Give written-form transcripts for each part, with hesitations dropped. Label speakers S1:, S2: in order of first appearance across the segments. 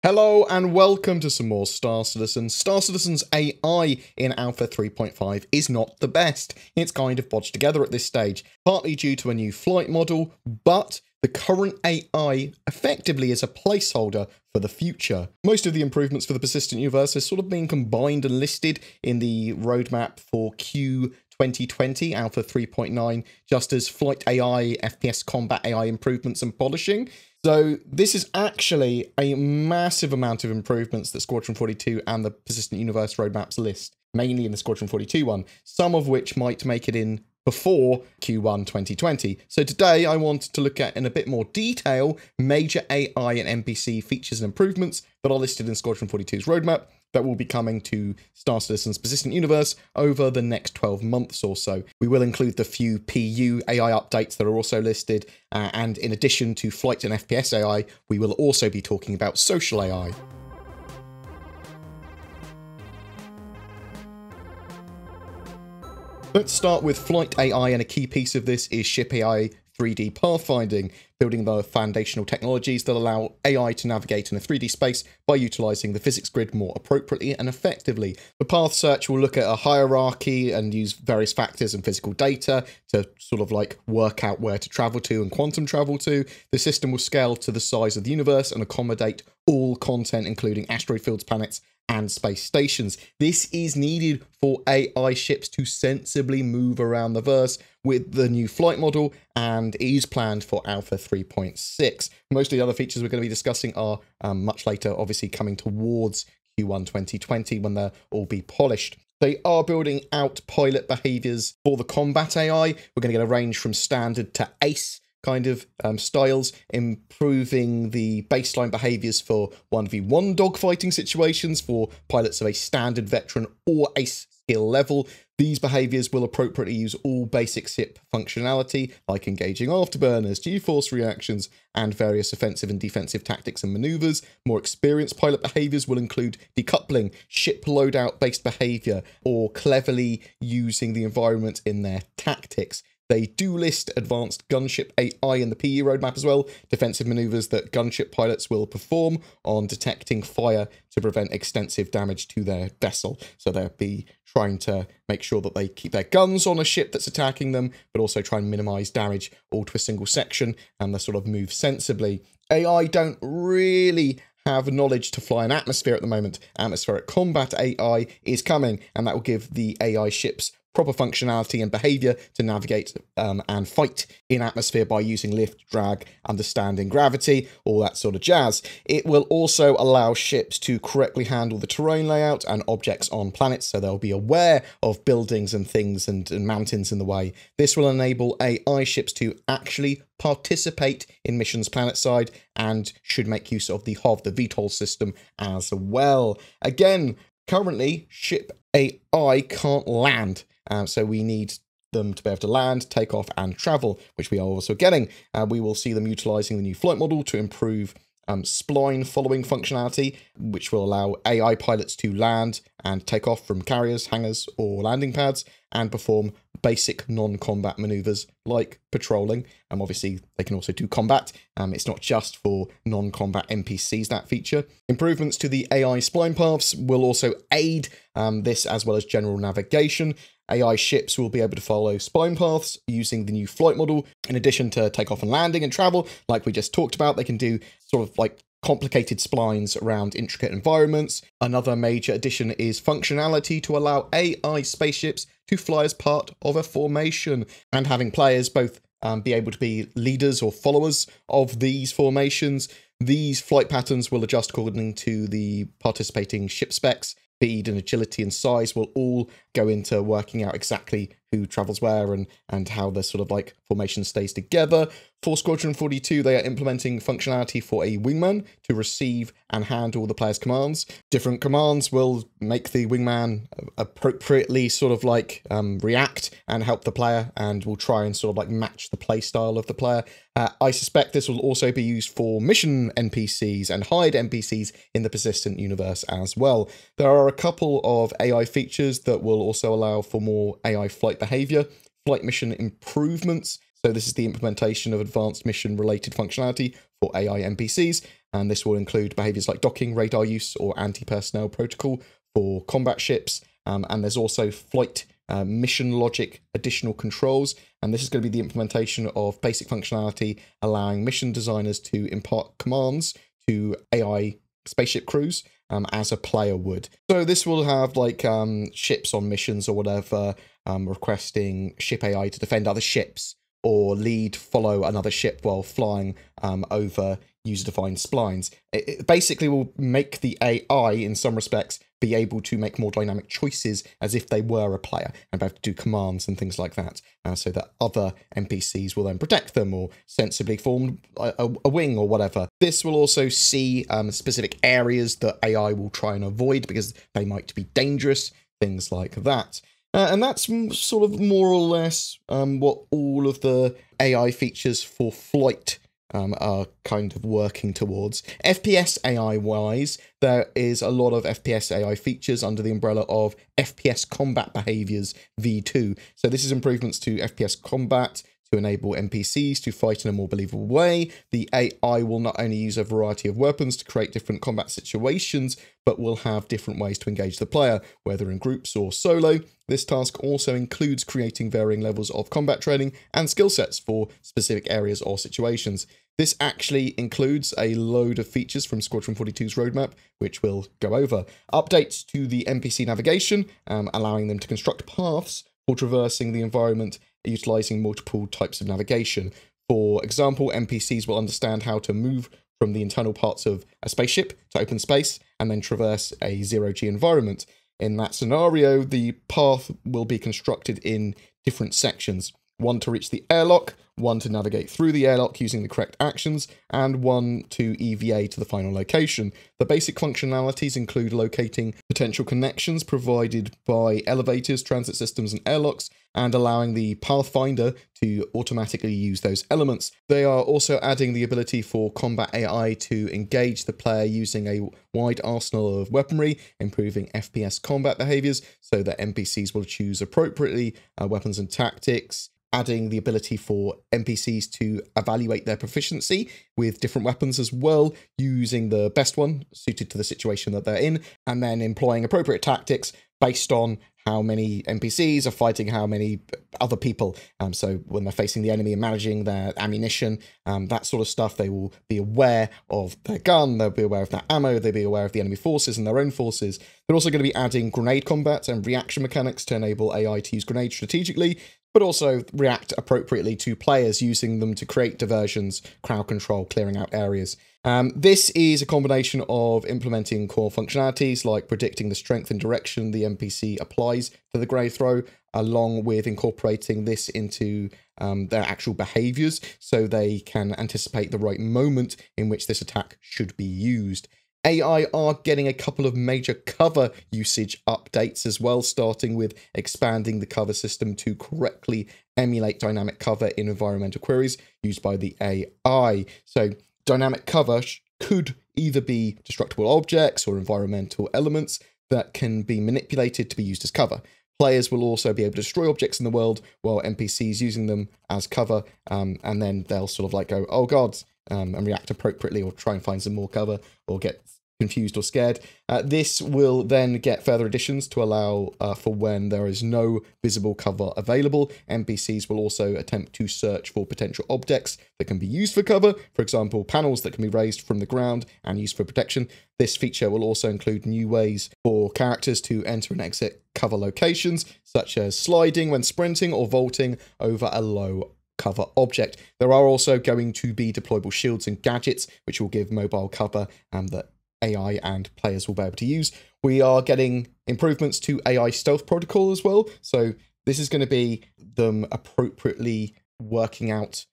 S1: Hello and welcome to some more Star Citizen. Star Citizen's AI in Alpha 3.5 is not the best. It's kind of bodged together at this stage, partly due to a new flight model, but the current AI effectively is a placeholder for the future. Most of the improvements for the persistent universe are sort of being combined and listed in the roadmap for Q2020 Alpha 3.9, just as flight AI, FPS combat AI improvements and polishing. So this is actually a massive amount of improvements that Squadron 42 and the Persistent Universe roadmaps list, mainly in the Squadron 42 one, some of which might make it in before Q1 2020. So today I wanted to look at in a bit more detail major AI and NPC features and improvements that are listed in Squadron 42's roadmap that will be coming to Star Citizen's Persistent Universe over the next 12 months or so. We will include the few PU AI updates that are also listed, and in addition to Flight and FPS AI, we will also be talking about social AI. Let's start with Flight AI, and a key piece of this is Ship AI 3D pathfinding, building the foundational technologies that allow AI to navigate in a 3D space by utilizing the physics grid more appropriately and effectively. The path search will look at a hierarchy and use various factors and physical data to sort of like work out where to travel to and quantum travel to. The system will scale to the size of the universe and accommodate all content, including asteroid fields, planets, and space stations. This is needed for AI ships to sensibly move around the verse with the new flight model, and it is planned for Alpha 3.6. Most of the other features we're going to be discussing are much later, obviously coming towards Q1 2020 when they'll all be polished. They are building out pilot behaviors for the combat AI. We're going to get a range from standard to ace kind of styles, improving the baseline behaviors for 1v1 dogfighting situations for pilots of a standard, veteran, or ace skill level. These behaviors will appropriately use all basic SIP functionality, like engaging afterburners, G-force reactions, and various offensive and defensive tactics and maneuvers. More experienced pilot behaviors will include decoupling, ship loadout-based behavior, or cleverly using the environment in their tactics. They do list advanced gunship AI in the PU roadmap as well, defensive maneuvers that gunship pilots will perform on detecting fire to prevent extensive damage to their vessel. So they'll be trying to make sure that they keep their guns on a ship that's attacking them, but also try and minimize damage all to a single section, and they sort of move sensibly. AI don't really have knowledge to fly in atmosphere at the moment. Atmospheric combat AI is coming, and that will give the AI ships proper functionality and behavior to navigate and fight in atmosphere by using lift, drag, understanding gravity, all that sort of jazz. It will also allow ships to correctly handle the terrain layout and objects on planets, so they'll be aware of buildings and things and mountains in the way. This will enable AI ships to actually participate in missions planetside and should make use of the HOV, the VTOL system, as well. Again, currently, ship AI can't land. So we need them to be able to land, take off, and travel, which we are also getting. We will see them utilizing the new flight model to improve spline following functionality, which will allow AI pilots to land and take off from carriers, hangars, or landing pads, and perform basic non-combat maneuvers like patrolling. Obviously, they can also do combat. It's not just for non-combat NPCs, that feature. Improvements to the AI spline paths will also aid this, as well as general navigation. AI ships will be able to follow spline paths using the new flight model. In addition to takeoff and landing and travel, like we just talked about, they can do sort of like complicated splines around intricate environments. Another major addition is functionality to allow AI spaceships to fly as part of a formation, and having players both be able to be leaders or followers of these formations. These flight patterns will adjust according to the participating ship specs. Speed and agility and size will all go into working out exactly who travels where and how the sort of like formation stays together. For Squadron 42, they are implementing functionality for a wingman to receive and handle the player's commands. Different commands will make the wingman appropriately sort of like react and help the player, and will try and sort of like match the play style of the player. I suspect this will also be used for mission NPCs and hide NPCs in the Persistent universe as well. There are a couple of AI features that will also allow for more AI flight behavior, flight mission improvements. So this is the implementation of advanced mission-related functionality for AI NPCs, and this will include behaviors like docking, radar use, or anti-personnel protocol for combat ships. And there's also flight mission logic additional controls, and this is going to be the implementation of basic functionality allowing mission designers to impart commands to AI spaceship crews as a player would. So this will have like ships on missions or whatever requesting ship AI to defend other ships or follow another ship while flying over user-defined splines. It basically will make the AI, in some respects, be able to make more dynamic choices as if they were a player and be able to do commands and things like that, so that other NPCs will then protect them or sensibly form a wing or whatever. This will also see specific areas that AI will try and avoid because they might be dangerous, things like that. And that's sort of more or less what all of the AI features for flight are kind of working towards. FPS AI wise, there is a lot of FPS AI features under the umbrella of FPS combat behaviors v2. So this is improvements to FPS combat to enable NPCs to fight in a more believable way. The AI will not only use a variety of weapons to create different combat situations, but will have different ways to engage the player, whether in groups or solo. This task also includes creating varying levels of combat training and skill sets for specific areas or situations. This actually includes a load of features from Squadron 42's roadmap, which we'll go over. Updates to the Npc Navigation, allowing them to construct paths for traversing the environment utilizing multiple types of navigation. For example, NPCs will understand how to move from the internal parts of a spaceship to open space and then traverse a zero-G environment. In that scenario, the path will be constructed in different sections. One to reach the airlock, one to navigate through the airlock using the correct actions, and one to EVA to the final location. The basic functionalities include locating potential connections provided by elevators, transit systems, and airlocks, and allowing the Pathfinder to automatically use those elements. They are also adding the ability for combat AI to engage the player using a wide arsenal of weaponry, improving FPS combat behaviors so that NPCs will choose appropriately weapons and tactics, adding the ability for NPCs to evaluate their proficiency with different weapons as well, using the best one suited to the situation that they're in, and then employing appropriate tactics based on how many NPCs are fighting how many other people. So when they're facing the enemy and managing their ammunition, that sort of stuff, they will be aware of their gun, they'll be aware of their ammo, they'll be aware of the enemy forces and their own forces. They're also going to be adding grenade combat and reaction mechanics to enable AI to use grenades strategically, but also react appropriately to players, using them to create diversions, crowd control, clearing out areas. This is a combination of implementing core functionalities like predicting the strength and direction the NPC applies to the grenade throw, along with incorporating this into their actual behaviors so they can anticipate the right moment in which this attack should be used. AI are getting a couple of major cover usage updates as well, starting with expanding the cover system to correctly emulate dynamic cover in environmental queries used by the AI. So dynamic cover could either be destructible objects or environmental elements that can be manipulated to be used as cover. Players will also be able to destroy objects in the world while NPCs using them as cover, and then they'll sort of like go, oh god, and react appropriately or try and find some more cover or get confused or scared. This will then get further additions to allow for when there is no visible cover available. NPCs will also attempt to search for potential objects that can be used for cover, for example, panels that can be raised from the ground and used for protection. This feature will also include new ways for characters to enter and exit cover locations, such as sliding when sprinting or vaulting over a low cover object. There are also going to be deployable shields and gadgets, which will give mobile cover that AI and players will be able to use. We are getting improvements to AI stealth protocol as well. So this is going to be them appropriately working out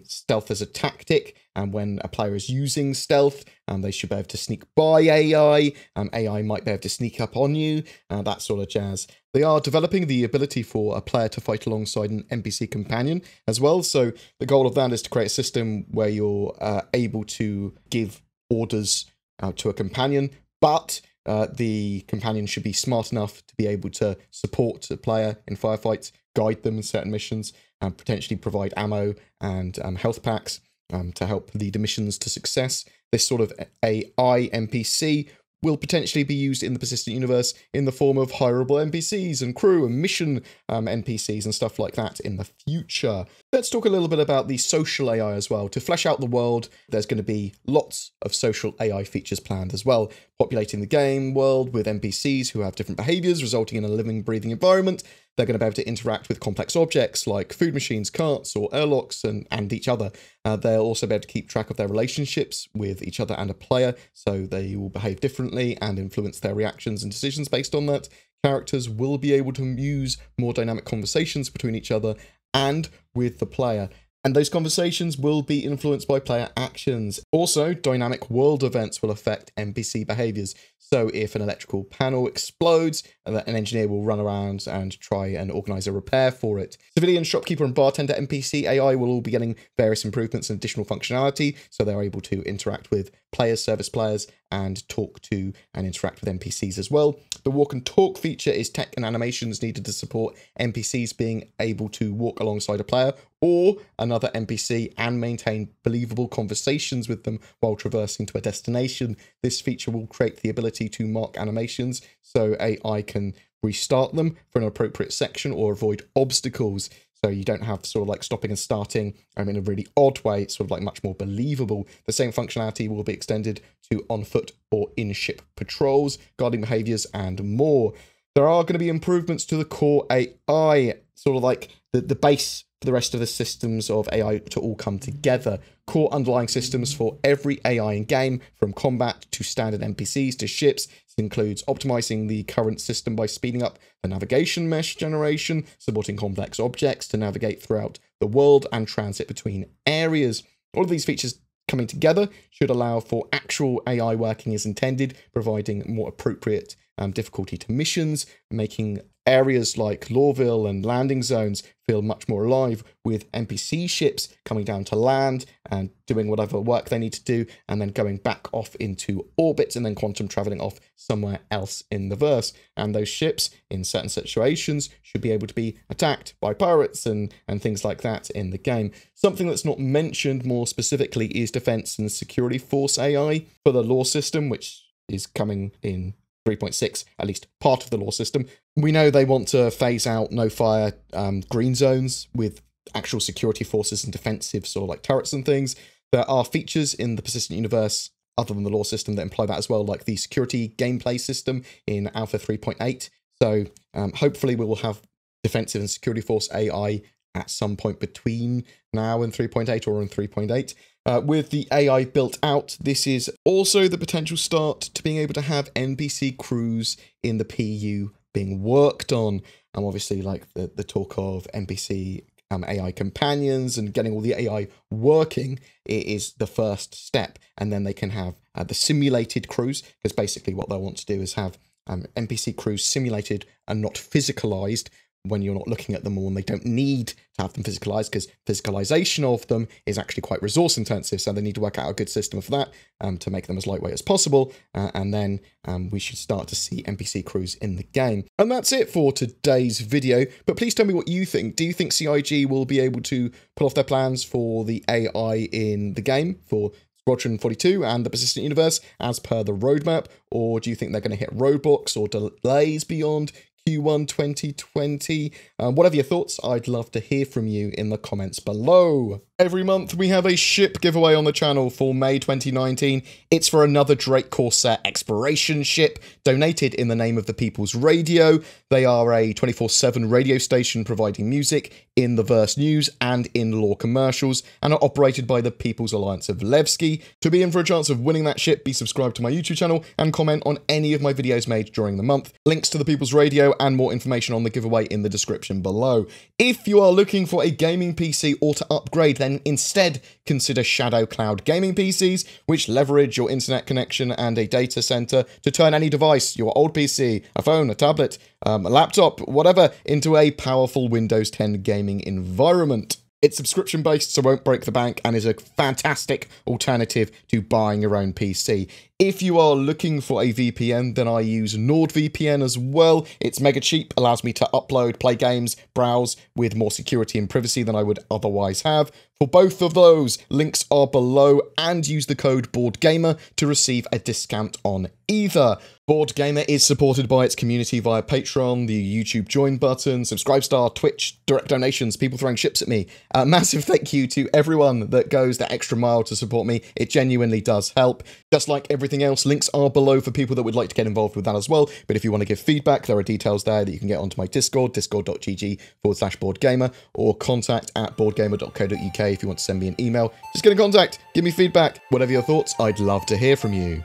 S1: stealth as a tactic, and when a player is using stealth, they should be able to sneak by AI. AI might be able to sneak up on you, that sort of jazz. They are developing the ability for a player to fight alongside an NPC companion as well. So the goal of that is to create a system where you're able to give orders to a companion, but the companion should be smart enough to be able to support the player in firefights, guide them in certain missions, and potentially provide ammo and health packs. to help lead the missions to success. This sort of AI NPC will potentially be used in the persistent universe in the form of hireable NPCs and crew and mission NPCs and stuff like that in the future. Let's talk a little bit about the social AI as well. To flesh out the world, there's going to be lots of social AI features planned as well, populating the game world with NPCs who have different behaviors, resulting in a living, breathing environment. They're going to be able to interact with complex objects like food machines, carts, or airlocks and each other. They'll also be able to keep track of their relationships with each other and a player, so they will behave differently and influence their reactions and decisions based on that. Characters will be able to use more dynamic conversations between each other and with the player. And those conversations will be influenced by player actions. Also, dynamic world events will affect NPC behaviors. So if an electrical panel explodes, an engineer will run around and try and organize a repair for it. Civilian, shopkeeper, and bartender NPC AI will all be getting various improvements and additional functionality, so they're able to interact with players, service players, and talk to and interact with NPCs as well. The walk and talk feature is tech and animations needed to support NPCs being able to walk alongside a player or another NPC and maintain believable conversations with them while traversing to a destination. This feature will create the ability to mark animations so AI can restart them for an appropriate section or avoid obstacles. So you don't have sort of like stopping and starting in a really odd way. It's sort of like much more believable. The same functionality will be extended to on-foot or in-ship patrols, guarding behaviors, and more. There are going to be improvements to the core AI, sort of like the base for the rest of the systems of AI to all come together. Core underlying systems for every AI in game, from combat to standard NPCs to ships. This includes optimizing the current system by speeding up the navigation mesh generation, supporting complex objects to navigate throughout the world and transit between areas. All of these features coming together should allow for actual AI working as intended, providing more appropriate difficulty to missions, making areas like Lawville and landing zones feel much more alive, with NPC ships coming down to land and doing whatever work they need to do, and then going back off into orbit and then quantum traveling off somewhere else in the verse. And those ships, in certain situations, should be able to be attacked by pirates and things like that in the game. Something that's not mentioned more specifically is Defense and Security Force AI for the law system, which is coming in 3.6, at least part of the law system. We know they want to phase out no-fire green zones with actual security forces and defensive sort of like turrets and things. There are features in the persistent universe other than the law system that imply that as well, like the security gameplay system in Alpha 3.8. So hopefully we will have defensive and security force AI at some point between now and 3.8 or in 3.8. With the AI built out, this is also the potential start to being able to have NPC crews in the PU being worked on. And obviously, like the talk of NPC AI companions and getting all the AI working is the first step. And then they can have the simulated crews, because basically what they'll want to do is have NPC crews simulated and not physicalized when you're not looking at them all, and they don't need to have them physicalized because physicalization of them is actually quite resource intensive. So they need to work out a good system for that to make them as lightweight as possible. And then we should start to see NPC crews in the game. And that's it for today's video. But please tell me what you think. Do you think CIG will be able to pull off their plans for the AI in the game for Squadron 42 and the persistent universe as per the roadmap? Or do you think they're going to hit roadblocks or delays beyond Q1 2020? Whatever your thoughts, I'd love to hear from you in the comments below. Every month we have a ship giveaway on the channel for May 2019. It's for another Drake Corsair exploration ship, donated in the name of the People's Radio. They are a 24/7 radio station providing music in the verse news and in-law commercials, and are operated by the People's Alliance of Levski. To be in for a chance of winning that ship, be subscribed to my YouTube channel and comment on any of my videos made during the month. Links to the People's Radio and more information on the giveaway in the description below. If you are looking for a gaming PC or to upgrade, then instead consider Shadow Cloud gaming PCs, which leverage your internet connection and a data center to turn any device, your old PC, a phone, a tablet, a laptop, whatever, into a powerful Windows 10 gaming environment. It's subscription based, so won't break the bank, and is a fantastic alternative to buying your own PC. If you are looking for a VPN, then I use NordVPN as well. It's mega cheap, allows me to upload, play games, browse with more security and privacy than I would otherwise have. For both of those, links are below, and use the code BoredGamer to receive a discount on either. BoredGamer is supported by its community via Patreon, the YouTube join button, Subscribestar, Twitch, direct donations, people throwing ships at me. Massive thank you to everyone that goes the extra mile to support me. It genuinely does help. Just like everything else, links are below for people that would like to get involved with that as well. But if you want to give feedback, there are details there that you can get onto my Discord, discord.gg/BoredGamer, or contact@boredgamer.co.uk if you want to send me an email. Just get in contact, give me feedback. Whatever your thoughts, I'd love to hear from you.